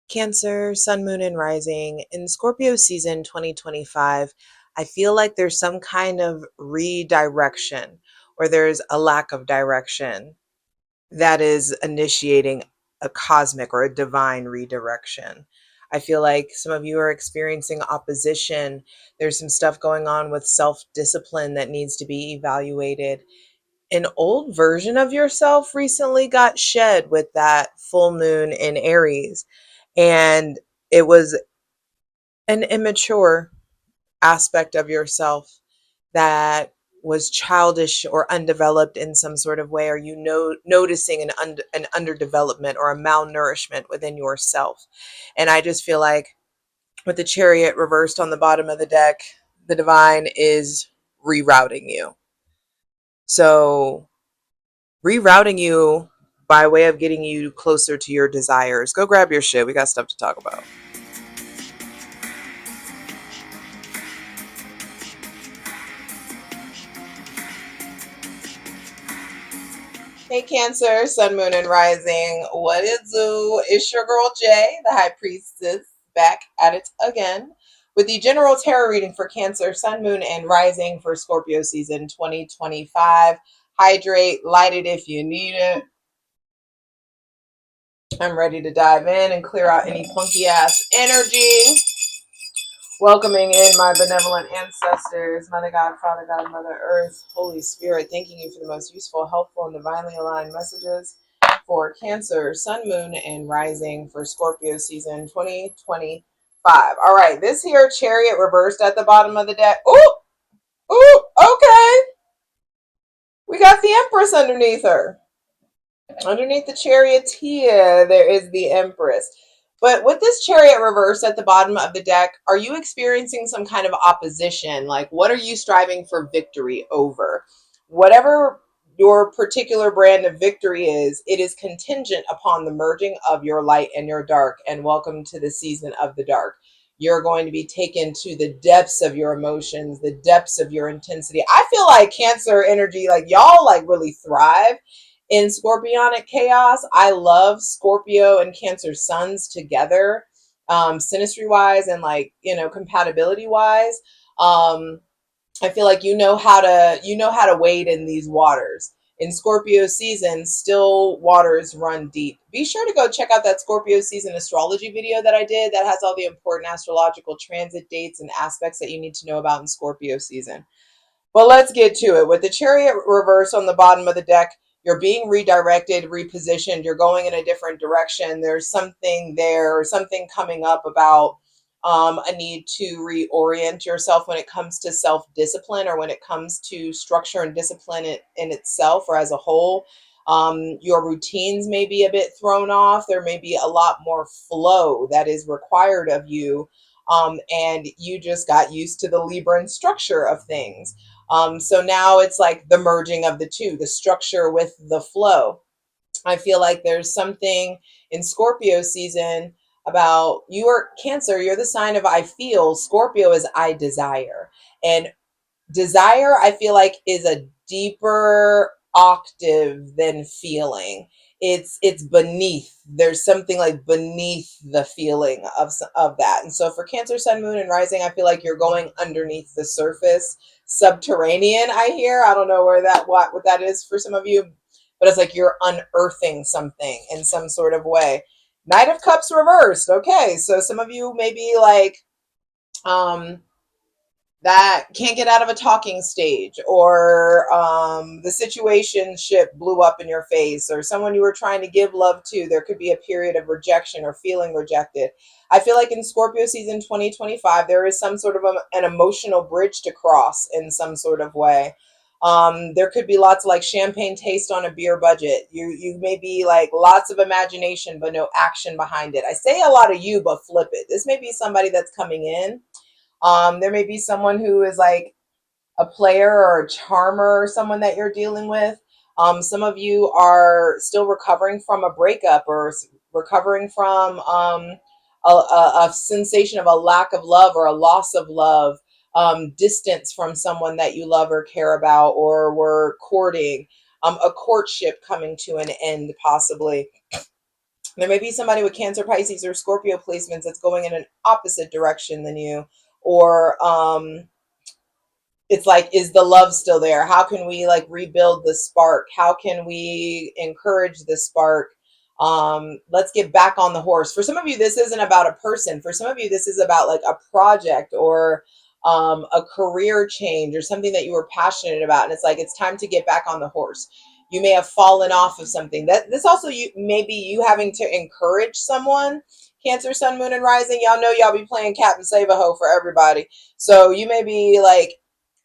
Cancer, Sun, Moon, and Rising. In Scorpio season 2025, I feel like there's some kind of redirection or there's a lack of direction that is initiating a cosmic or a divine redirection. I feel like some of you are experiencing opposition. There's some stuff going on with self discipline that needs to be evaluated. An old version of yourself recently got shed with that full moon in Aries. And it was an immature aspect of yourself that was childish or undeveloped in some sort of way, or noticing an underdevelopment or a malnourishment within yourself. And I just feel like with the Chariot reversed on the bottom of the deck, the divine is rerouting you. So rerouting you by way of getting you closer to your desires. Go grab your shit. We got stuff to talk about. Hey Cancer, Sun, Moon, and Rising. What is zoo? It's your girl Jay, the High Priestess, back at it again with the general tarot reading for Cancer, Sun, Moon, and Rising for Scorpio season 2025. Hydrate, light it if you need it. I'm ready to dive in and clear out any funky ass energy. Welcoming in my benevolent ancestors, Mother God, Father God, Mother Earth, Holy Spirit, thanking you for the most useful, helpful, and divinely aligned messages for Cancer, Sun, Moon, and Rising for Scorpio season 2025. All right, this here Chariot reversed at the bottom of the deck. Ooh, ooh, okay. We got the Empress underneath her. Underneath the Charioteer, there is the Empress. But with this Chariot reverse at the bottom of the deck, are you experiencing some kind of opposition? Like, what are you striving for victory over? Whatever your particular brand of victory is, it is contingent upon the merging of your light and your dark. And welcome to the season of the dark. You're going to be taken to the depths of your emotions, the depths of your intensity. I feel like Cancer energy, like y'all like really thrive in scorpionic chaos. I love Scorpio and Cancer suns together, synastry wise and like, compatibility wise. I feel like you know how to wade in these waters. In Scorpio season, still waters run deep. Be sure to go check out that Scorpio season astrology video that I did that has all the important astrological transit dates and aspects that you need to know about in Scorpio season. But let's get to it. With the Chariot reverse on the bottom of the deck, you're being redirected, repositioned. You're going in a different direction. There's something there, or something coming up about a need to reorient yourself when it comes to self-discipline, or when it comes to structure and discipline in itself or as a whole. Your routines may be a bit thrown off. There may be a lot more flow that is required of you. And you just got used to the Libran structure of things. So now it's like the merging of the two, the structure with the flow. I feel like there's something in Scorpio season about you are Cancer, you're the sign of I feel. Scorpio is I desire. And desire, I feel like, is a deeper octave than feeling. It's beneath. There's something like beneath the feeling of that. And so for Cancer, Sun, Moon, and Rising, I feel like you're going underneath the surface, subterranean. I hear. I don't know where that what that is for some of you, but it's like you're unearthing something in some sort of way. Knight of Cups reversed. Okay, so some of you may be like, um, that can't get out of a talking stage, or the situation ship blew up in your face, or someone you were trying to give love to, there could be a period of rejection or feeling rejected. I feel like in Scorpio season 2025, there is some sort of an emotional bridge to cross in some sort of way. There could be lots of like champagne taste on a beer budget. You may be like lots of imagination but no action behind it. I say a lot of you, but flip it. This may be somebody that's coming in. There may be someone who is like a player or a charmer, or someone that you're dealing with. Some of you are still recovering from a breakup, or recovering from a sensation of a lack of love or a loss of love, distance from someone that you love or care about or were courting, a courtship coming to an end, possibly. There may be somebody with Cancer, Pisces, or Scorpio placements that's going in an opposite direction than you, or it's like, is the love still there? How can we like rebuild the spark? How can we encourage the spark? Let's get back on the horse. For some of you, this isn't about a person. For some of you, this is about like a project or a career change or something that you were passionate about. And it's like, it's time to get back on the horse. You may have fallen off of something. That this also, you maybe you having to encourage someone. Cancer, Sun, Moon, and Rising. Y'all know y'all be playing Captain Save a Ho for everybody. So you may be like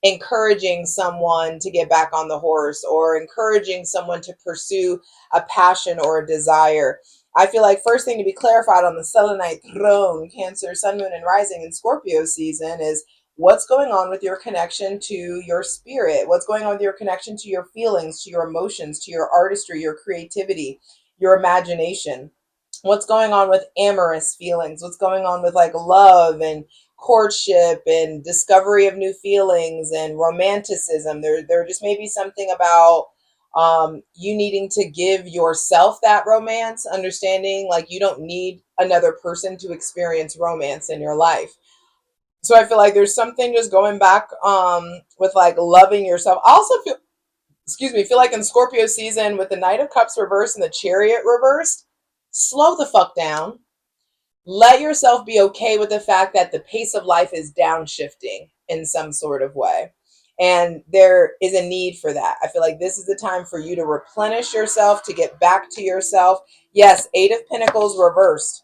encouraging someone to get back on the horse or encouraging someone to pursue a passion or a desire. I feel like first thing to be clarified on the selenite throne, Cancer, Sun, Moon, and Rising in Scorpio season is what's going on with your connection to your spirit? What's going on with your connection to your feelings, to your emotions, to your artistry, your creativity, your imagination? What's going on with amorous feelings? What's going on with like love and courtship and discovery of new feelings and romanticism? There just may be something about you needing to give yourself that romance, understanding like you don't need another person to experience romance in your life. So I feel like there's something just going back with like loving yourself. I also feel, excuse me, feel like in Scorpio season with the Knight of Cups reversed and the Chariot reversed, slow the fuck down. Let yourself be okay with the fact that the pace of life is downshifting in some sort of way. And there is a need for that. I feel like this is the time for you to replenish yourself, to get back to yourself. Yes, Eight of Pentacles reversed.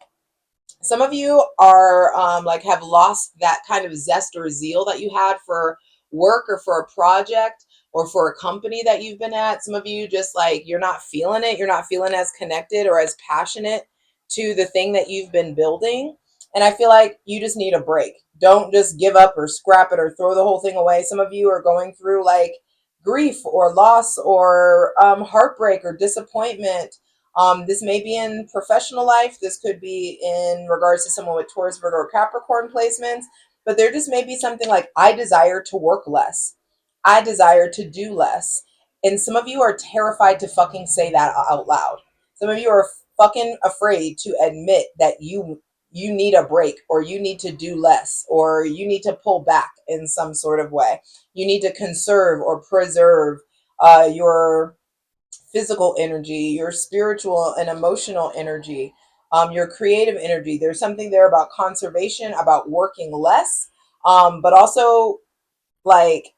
Some of you are like have lost that kind of zest or zeal that you had for work or for a project or for a company that you've been at. Some of you just like you're not feeling it. You're not feeling as connected or as passionate to the thing that you've been building. And I feel like you just need a break. Don't just give up or scrap it or throw the whole thing away. Some of you are going through like grief or loss or heartbreak or disappointment. This may be in professional life. This could be in regards to someone with Taurus, Virgo, or Capricorn placements. But there just may be something like, I desire to work less. I desire to do less. And some of you are terrified to fucking say that out loud. Some of you are fucking afraid to admit that you need a break or you need to do less or you need to pull back in some sort of way. You need to conserve or preserve your physical energy, your spiritual and emotional energy, your creative energy. There's something there about conservation, about working less, but also like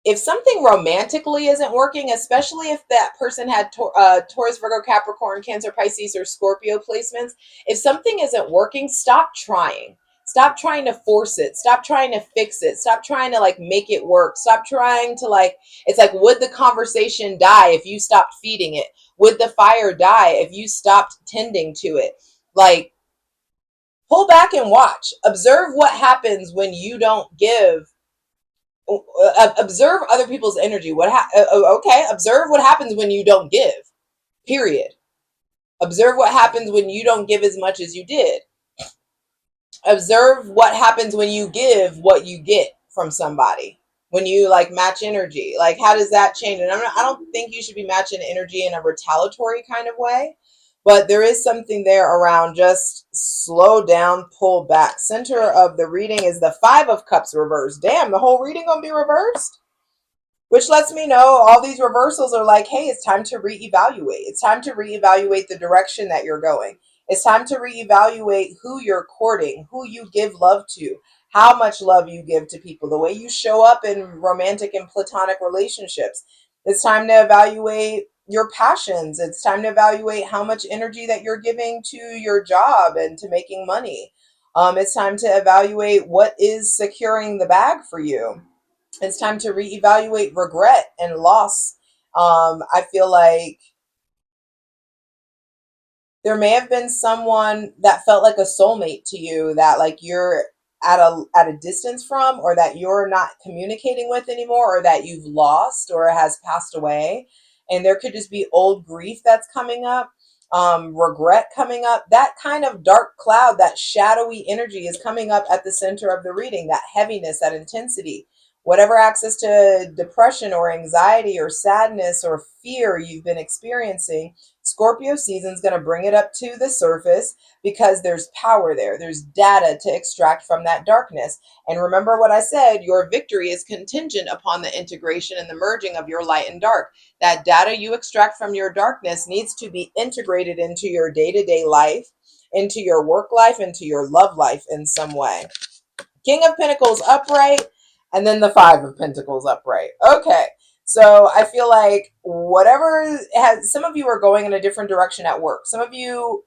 if something romantically isn't working, especially if that person had Taurus, Virgo, Capricorn, Cancer, Pisces, or Scorpio placements, if something isn't working, stop trying. Stop trying to force it. Stop trying to fix it. Stop trying to like make it work. Stop trying to like, it's like, would the conversation die if you stopped feeding it? Would the fire die if you stopped tending to it? Like, pull back and watch. Observe what happens when you don't give. Observe other people's energy. Okay, observe what happens when you don't give. Period. Observe what happens when you don't give as much as you did. Observe what happens when you give what you get from somebody. When you like match energy, like how does that change? And I don't think you should be matching energy in a retaliatory kind of way, but there is something there around just slow down, pull back. Center of the reading is the Five of Cups reversed. Damn, the whole reading gonna be reversed? Which lets me know all these reversals are like, hey, it's time to reevaluate. It's time to reevaluate the direction that you're going. It's time to reevaluate who you're courting, who you give love to, how much love you give to people, the way you show up in romantic and platonic relationships. It's time to evaluate your passions. It's time to evaluate how much energy that you're giving to your job and to making money. It's time to evaluate what is securing the bag for you. It's time to reevaluate regret and loss. I feel like there may have been someone that felt like a soulmate to you that like you're at a distance from, or that you're not communicating with anymore, or that you've lost or has passed away. And there could just be old grief that's coming up, regret coming up. That kind of dark cloud, that shadowy energy is coming up at the center of the reading, that heaviness, that intensity. Whatever access to depression or anxiety or sadness or fear you've been experiencing, Scorpio season is going to bring it up to the surface because there's power there. There's data to extract from that darkness. And remember what I said, your victory is contingent upon the integration and the merging of your light and dark. That data you extract from your darkness needs to be integrated into your day-to-day life, into your work life, into your love life in some way. King of Pentacles upright, and then the Five of Pentacles upright. Okay. So I feel like whatever has, some of you are going in a different direction at work. Some of you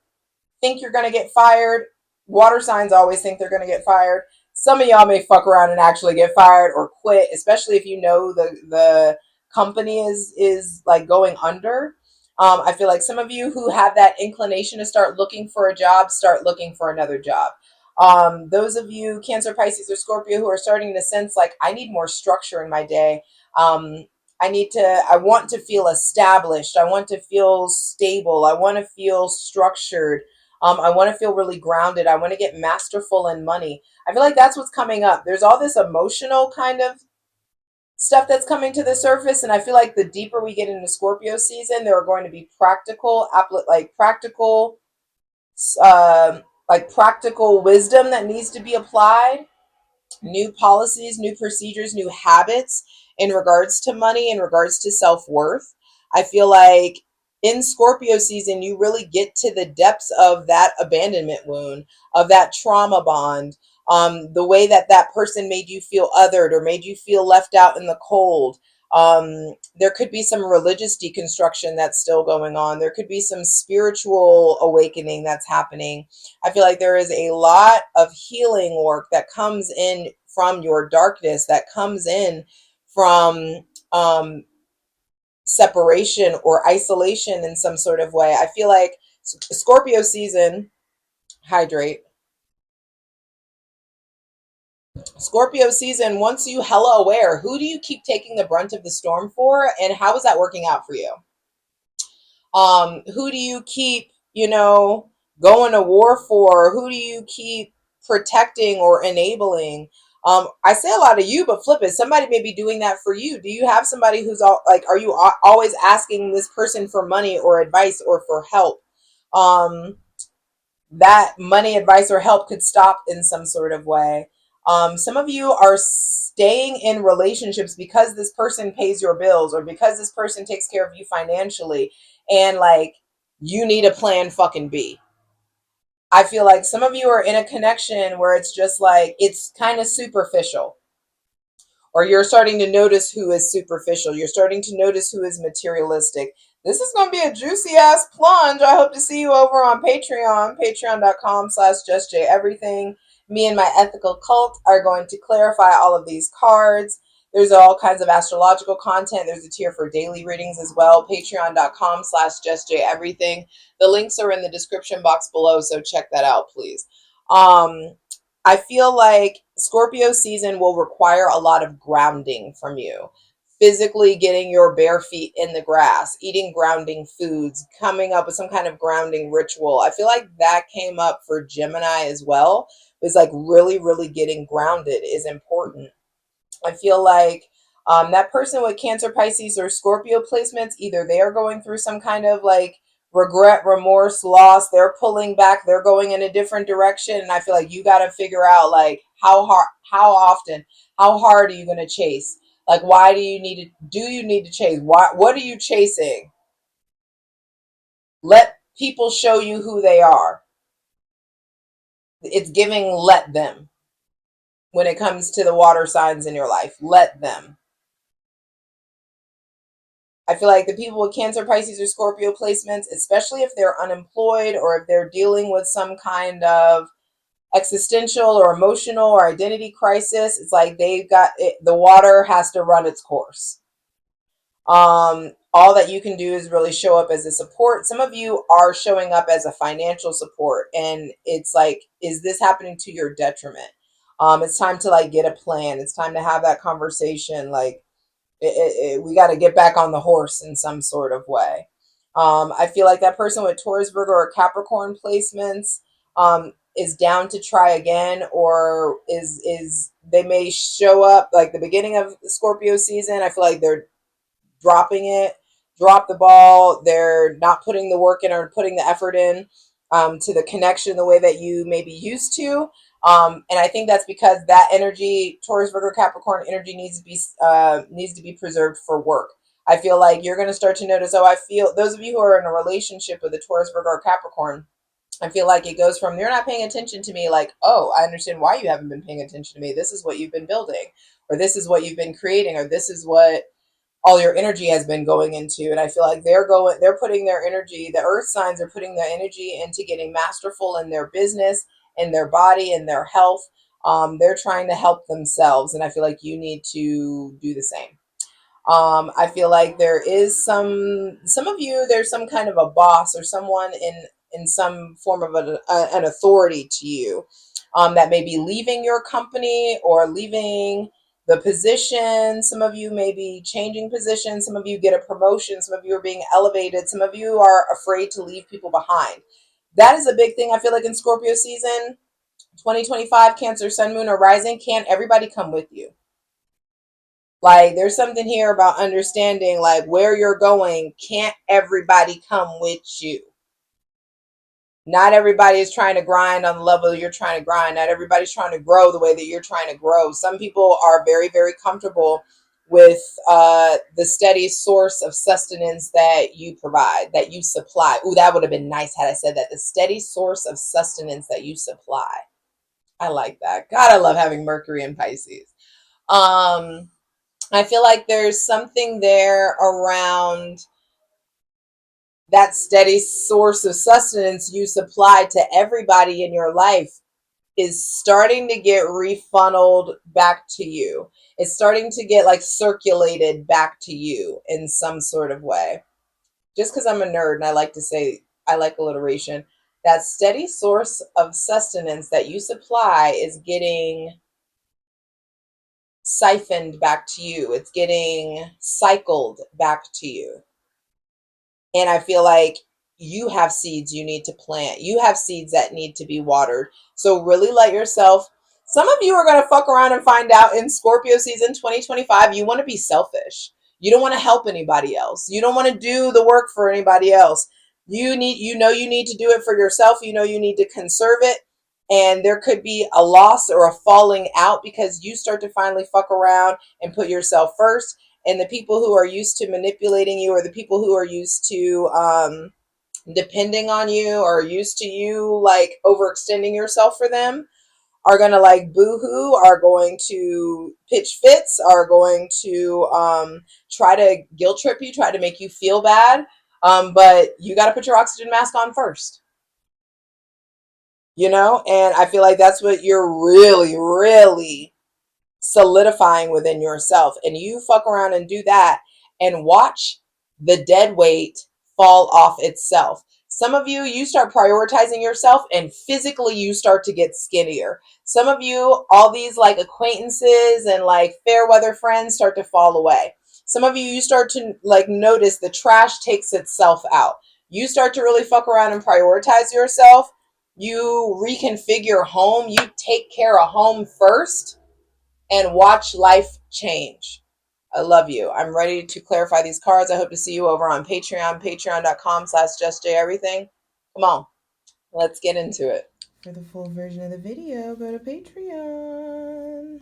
think you're going to get fired. Water signs always think they're going to get fired. Some of y'all may fuck around and actually get fired or quit, especially if you know the company is like going under. I feel like some of you who have that inclination to start looking for a job, start looking for another job. Those of you, Cancer, Pisces, or Scorpio, who are starting to sense like, I need more structure in my day. I want to feel established. I want to feel stable. I want to feel structured. I want to feel really grounded. I want to get masterful in money. I feel like that's what's coming up. There's all this emotional kind of stuff that's coming to the surface, and I feel like the deeper we get into Scorpio season, there are going to be practical wisdom that needs to be applied, new policies, new procedures, new habits in regards to money, in regards to self-worth. I feel like in Scorpio season, you really get to the depths of that abandonment wound, of that trauma bond, the way that that person made you feel othered or made you feel left out in the cold. There could be some religious deconstruction that's still going on. There could be some spiritual awakening that's happening. I feel like there is a lot of healing work that comes in from your darkness, that comes in from separation or isolation in some sort of way. I feel like Scorpio season, hydrate. Scorpio season, once you hella aware, who do you keep taking the brunt of the storm for, and how is that working out for you? Who do you keep, going to war for? Who do you keep protecting or enabling? I say a lot of you, but flip it. Somebody may be doing that for you. Do you have somebody who's are you always asking this person for money or advice or for help? That money, advice, or help could stop in some sort of way. Some of you are staying in relationships because this person pays your bills or because this person takes care of you financially, and like you need a plan fucking B. I feel like some of you are in a connection where it's just like it's kind of superficial, or you're starting to notice who is superficial. You're starting to notice who is materialistic. This is going to be a juicy ass plunge. I hope to see you over on Patreon, patreon.com/JustJEverything. Me and my ethical cult are going to clarify all of these cards. There's all kinds of astrological content. There's a tier for daily readings as well. Patreon.com/JustJEverything. The links are in the description box below, so check that out, please. I feel like Scorpio season will require a lot of grounding from you. Physically getting your bare feet in the grass, eating grounding foods, coming up with some kind of grounding ritual. I feel like that came up for Gemini as well. It's like really, really getting grounded is important. I feel like that person with Cancer, Pisces, or Scorpio placements, either they are going through some kind of like regret, remorse, loss. They're pulling back. They're going in a different direction. And I feel like you got to figure out like how often, how hard are you going to chase? Like, why do you need to chase? What are you chasing? Let people show you who they are. It's giving let them when it comes to the water signs in your life. Let them. I feel like the people with Cancer, Pisces, or Scorpio placements, especially if they're unemployed or if they're dealing with some kind of existential or emotional or identity crisis, it's like they've got it, the water has to run its course. All that you can do is really show up as a support. Some of you are showing up as a financial support, and it's like, is this happening to your detriment? It's time to like get a plan. It's time to have that conversation. Like, we got to get back on the horse in some sort of way. I feel like that person with Taurus, Virgo, or Capricorn placements is down to try again, or is they may show up like the beginning of the Scorpio season. I feel like they're dropping it, drop the ball. They're not putting the work in or putting the effort in to the connection the way that you may be used to. And I think that's because that energy, Taurus, Virgo, Capricorn energy, needs to be preserved for work. I feel like you're going to start to notice. Oh, I feel those of you who are in a relationship with a Taurus, Virgo, or Capricorn, I feel like it goes from you're not paying attention to me, like, oh, I understand why you haven't been paying attention to me. This is what you've been building, or this is what you've been creating, or this is what all your energy has been going into. And I feel like they're putting their energy, the earth signs are putting their energy into getting masterful in their business, in their body, in their health. They're trying to help themselves. And I feel like you need to do the same. I feel like there is some of you, there's some kind of a boss or someone in some form of an authority to you, that may be leaving your company or leaving the position. Some of you may be changing positions. Some of you get a promotion. Some of you are being elevated. Some of you are afraid to leave people behind. That is a big thing. I feel like in Scorpio season 2025, Cancer, Sun, Moon, or Rising, can't everybody come with you? Like, there's something here about understanding, like, where you're going, can't everybody come with you? Not everybody is trying to grind on the level you're trying to grind. Not everybody's trying to grow the way that you're trying to grow. Some people are very, very comfortable with the steady source of sustenance that you provide, that you supply. Ooh, that would have been nice had I said that. The steady source of sustenance that you supply. I like that. God, I love having Mercury in Pisces. I feel like there's something there around that steady source of sustenance you supply to everybody in your life is starting to get refunneled back to you. It's starting to get like circulated back to you in some sort of way. Just because I'm a nerd and I like to say, I like alliteration, that steady source of sustenance that you supply is getting siphoned back to you. It's getting cycled back to you. And I feel like you have seeds you need to plant. You have seeds that need to be watered. So really let yourself, some of you are going to fuck around and find out in Scorpio season 2025, you want to be selfish. You don't want to help anybody else. You don't want to do the work for anybody else. You need to do it for yourself. You know, you need to conserve it. And there could be a loss or a falling out because you start to finally fuck around and put yourself first, and the people who are used to manipulating you, or the people who are used to depending on you, or used to you like overextending yourself for them, are going to like boo-hoo, are going to pitch fits, are going to try to guilt trip you, try to make you feel bad. But you got to put your oxygen mask on first, you know? And I feel like that's what you're really, really solidifying within yourself. And you fuck around and do that and watch the dead weight fall off itself. Some of you, you start prioritizing yourself and physically you start to get skinnier. Some of you, all these like acquaintances and like fair weather friends start to fall away. Some of you, you start to like notice the trash takes itself out. You start to really fuck around and prioritize yourself. You reconfigure home. You take care of home first and watch life change. I love you. I'm ready to clarify these cards. I hope to see you over on Patreon, patreon.com/JustJEverything. Come on, let's get into it. For the full version of the video, go to Patreon.